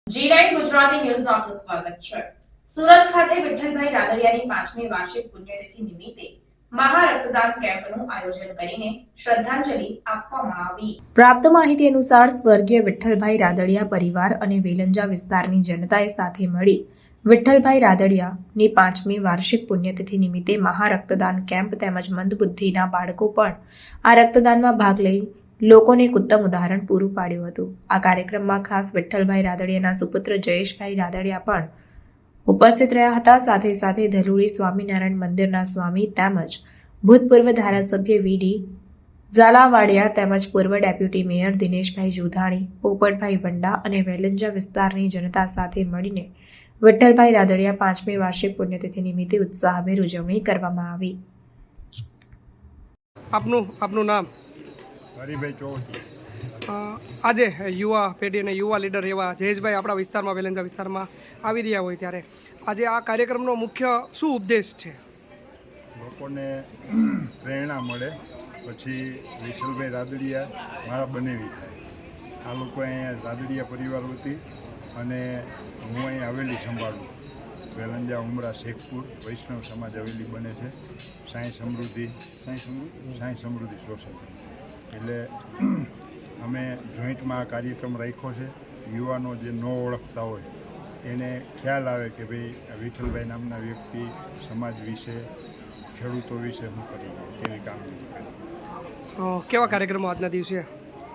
G9 Gujarati ન્યૂઝમાં આપનું સ્વાગત છે। સુરત ખાતે વિઠ્ઠલભાઈ રાદડિયાની 5મી વાર્ષિક પુણ્યતિથિ નિમિત્તે મહા રક્તદાન કેમ્પનું આયોજન કરીને શ્રદ્ધાંજલિ આપવામાં આવી। પ્રાપ્ત માહિતી અનુસાર સ્વર્ગીય વિઠ્ઠલભાઈ રાદડિયા પરિવાર અને વેલંજા વિસ્તારની જનતાએ સાથે મળી વિઠ્ઠલભાઈ રાદડિયાની 5મી વાર્ષિક પુણ્યતિથિ નિમિત્તે મહા રક્તદાન કેમ્પ તેમજ મંદબુદ્ધિના બાળકો પણ આ રક્તદાનમાં ભાગ લઈ લોકોને એક ઉત્તમ ઉદાહરણ પૂરું પાડ્યું હતું। આ કાર્યક્રમમાં ખાસ વિઠ્ઠલભાઈ રાદડિયાના સુપુત્ર જયેશભાઈ રાદડિયા પણ ઉપસ્થિત રહ્યા હતા। સાથે સાથે ધલુડી સ્વામિનારાયણ મંદિરના સ્વામી તેમજ ભૂતપૂર્વ ધારાસભ્ય વી.ડી. ઝાલાવાડિયા તેમજ પૂર્વ ડેપ્યુટી મેયર દિનેશભાઈ જોધાણી, પોપટભાઈ વંડા અને વેલંજા વિસ્તારની જનતા સાથે મળીને વિઠ્ઠલભાઈ રાદડિયા 5મી વાર્ષિક પુણ્યતિથિ નિમિત્તે ઉત્સાહભેર ઉજવણી કરવામાં આવી। આપનું નામ? હરિભાઈ ચૌહાણ। આજે યુવા પેઢી અને યુવા લીડર એવા જયેશભાઈ આપણા વિસ્તારમાં વેલંજા વિસ્તારમાં આવી રહ્યા હોય ત્યારે આજે આ કાર્યક્રમનો મુખ્ય શું ઉપદેશ છે? લોકોને પ્રેરણા મળે, પછી વિઠ્ઠલભાઈ રાદડિયા મારા બનેવી થાય। આ લોકો અહીંયા રાદડિયા પરિવાર વતી અને હું અહીંયા હવેલી સંભાળું, વેલંજા ઉમરા શેખપુર વૈષ્ણવ સમાજ હવેલી બને છે, સાંઈ સમૃદ્ધિ સોસાયટી। એટલે અમે જોઈન્ટમાં આ કાર્યક્રમ રાખ્યો છે। યુવાનો જે ન ઓળખતા હોય એને ખ્યાલ આવે કે ભાઈ વિઠ્ઠલભાઈ નામના વ્યક્તિ સમાજ વિશે, ખેડૂતો વિશે શું કરી કેવી કામગીરી કરી। કેવા કાર્યક્રમો આજના દિવસે?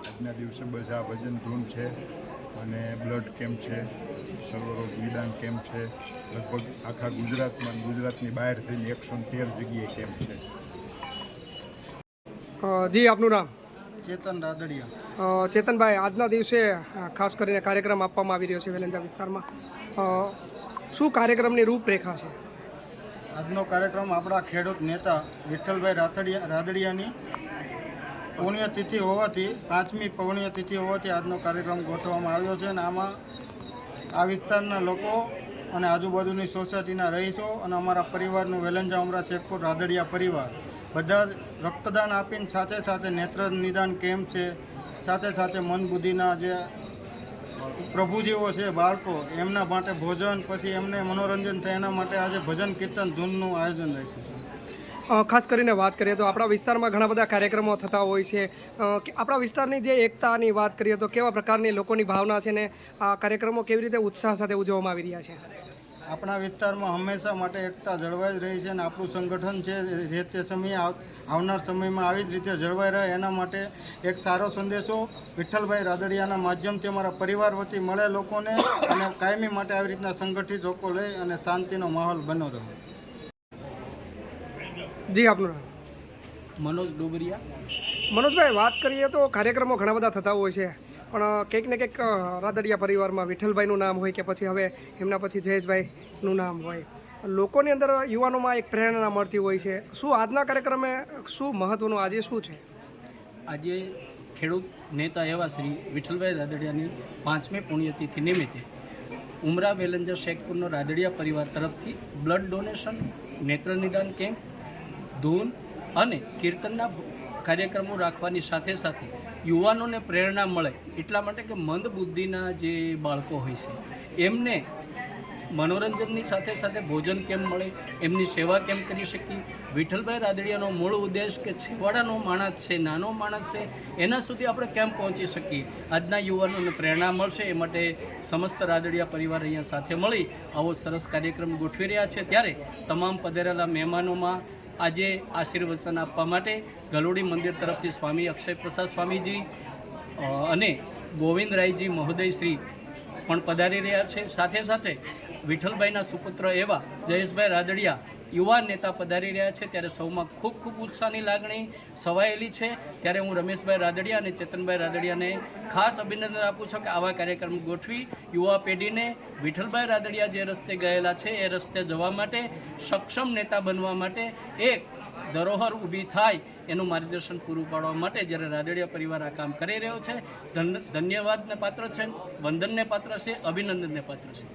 આજના દિવસે બધા ભજન ધૂન છે અને બ્લડ કેમ્પ છે, સર્વરોગ નિદાન કેમ્પ છે। લગભગ આખા ગુજરાતમાં, ગુજરાતની બહાર થઈને 113 જગ્યાએ કેમ્પ છે। જી, આપનું નામ? ચેતન રાદડિયા। ચેતનભાઈ, આજના દિવસે ખાસ કરીને કાર્યક્રમ આપવામાં આવી રહ્યો છે વેલંજા વિસ્તારમાં, શું કાર્યક્રમની રૂપરેખા છે? આજનો કાર્યક્રમ આપણા ખેડૂત નેતા વિઠ્ઠલભાઈ રાદડિયાની પુણ્યતિથિ હોવાથી, 5મી પુણ્યતિથિ હોવાથી આજનો કાર્યક્રમ ગોઠવવામાં આવ્યો છે અને આમાં આ વિસ્તારના લોકો અને આજુબાજુની સોસાયટીના રહીશો અને અમારા પરિવારનું વેલંજા ઉમરા શેખપુર રાદડિયા પરિવાર બધા રક્તદાન આપીને સાથે સાથે નેત્ર નિદાન કેમ્પ છે, સાથે સાથે મન બુદ્ધિના જે પ્રભુજીઓ છે, બાળકો, એમના માટે ભોજન, પછી એમને મનોરંજન થાય એના માટે આજે ભજન કીર્તન ધૂનનું આયોજન રાખ્યું છે। ખાસ કરીને વાત કરીએ તો આપણા વિસ્તારમાં ઘણા બધા કાર્યક્રમો થતા હોય છે, આપણા વિસ્તારની જે એકતાની વાત કરીએ તો કેવા પ્રકારની લોકોની ભાવના છે ને આ કાર્યક્રમો કેવી રીતે ઉત્સાહ સાથે ઉજવવામાં આવી રહ્યા છે? આપણા વિસ્તારમાં હંમેશા માટે એકતા જળવાઈ રહી છે અને આપણું સંગઠન છે જે તે સમયે આવનાર સમયમાં આવી જ રીતે જળવાઈ રહે એના માટે એક સારો સંદેશો વિઠ્ઠલભાઈ રાદડિયાના માધ્યમથી અમારા પરિવાર વતી મળે લોકોને અને કાયમી માટે આવી રીતના સંગઠિત લોકો રહે અને શાંતિનો માહોલ બન્યો રહે। જી, આપનું નામ? મનોજ ડોબરિયા। મનોજભાઈ, વાત કરીએ તો કાર્યક્રમો ઘણા બધા થતા હોય છે, પણ કંઈક ને કંઈક રાદડિયા પરિવારમાં વિઠ્ઠલભાઈનું નામ હોય કે પછી હવે એમના પછી જયેશભાઈનું નામ હોય, લોકોની અંદર યુવાનોમાં એક પ્રેરણા મળતી હોય છે। શું આજના કાર્યક્રમે શું મહત્ત્વનું આજે શું છે? આજે ખેડૂત નેતા એવા શ્રી વિઠ્ઠલભાઈ રાદડિયાની 5મી પુણ્યતિથિ નિમિત્તે ઉમરા વેલંજા શેખપુરનો રાદડિયા પરિવાર તરફથી બ્લડ ડોનેશન, નેત્ર નિદાન કેમ્પ, ધૂન અને કીર્તનના કાર્યક્રમો રાખવાની સાથે સાથે યુવાનોને પ્રેરણા મળે એટલા માટે કે મંદ બુદ્ધિના જે બાળકો હોય છે એમને મનોરંજનની સાથે સાથે ભોજન કેમ મળે, એમની સેવા કેમ કરી શકીએ। વિઠ્ઠલભાઈ રાદડિયાનો મૂળ ઉદ્દેશ કે છેવાડાનો માણસ છે, નાનો માણસ છે, એના સુધી આપણે કેમ પહોંચી શકીએ, આજના યુવાનોને પ્રેરણા મળશે એ માટે સમસ્ત રાદડિયા પરિવાર અહીંયા સાથે મળી આવો સરસ કાર્યક્રમ ગોઠવી રહ્યા છે। ત્યારે તમામ પધારેલા મહેમાનોમાં આજે આશીર્વચન આપવા માટે ગલોડી મંદિર તરફથી સ્વામી અક્ષય પ્રસાદ સ્વામીજી અને ગોવિંદરાયજી મહોદય શ્રી પણ પધારી રહ્યા છે। સાથે સાથે વિઠ્ઠલભાઈના સુપુત્ર એવા જયેશભાઈ રાદડિયા યુવા નેતા પધારી રહ્યા છે। ત્યારે સૌમાં ખૂબ ખૂબ ઉત્સાહની લાગણી છવાયેલી છે। ત્યારે હું રમેશભાઈ રાદડિયા અને ચેતનભાઈ રાદડિયાને ખાસ અભિનંદન આપું છું કે આવા કાર્યક્રમ ગોઠવી યુવા પેઢીને વિઠ્ઠલભાઈ રાદડિયા જે રસ્તે ગયેલા છે એ રસ્તે જવા માટે, સક્ષમ નેતા બનવા માટે, એક ધરોહર ઊભી થાય એનું માર્ગદર્શન પૂરું પાડવા માટે જ્યારે રાદડિયા પરિવાર આ કામ કરી રહ્યો છે, ધન્યવાદને પાત્ર છે, વંદનને પાત્ર છે, અભિનંદનને પાત્ર છે।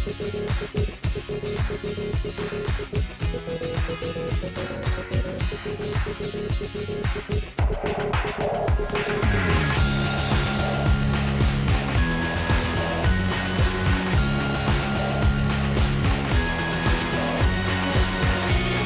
છે.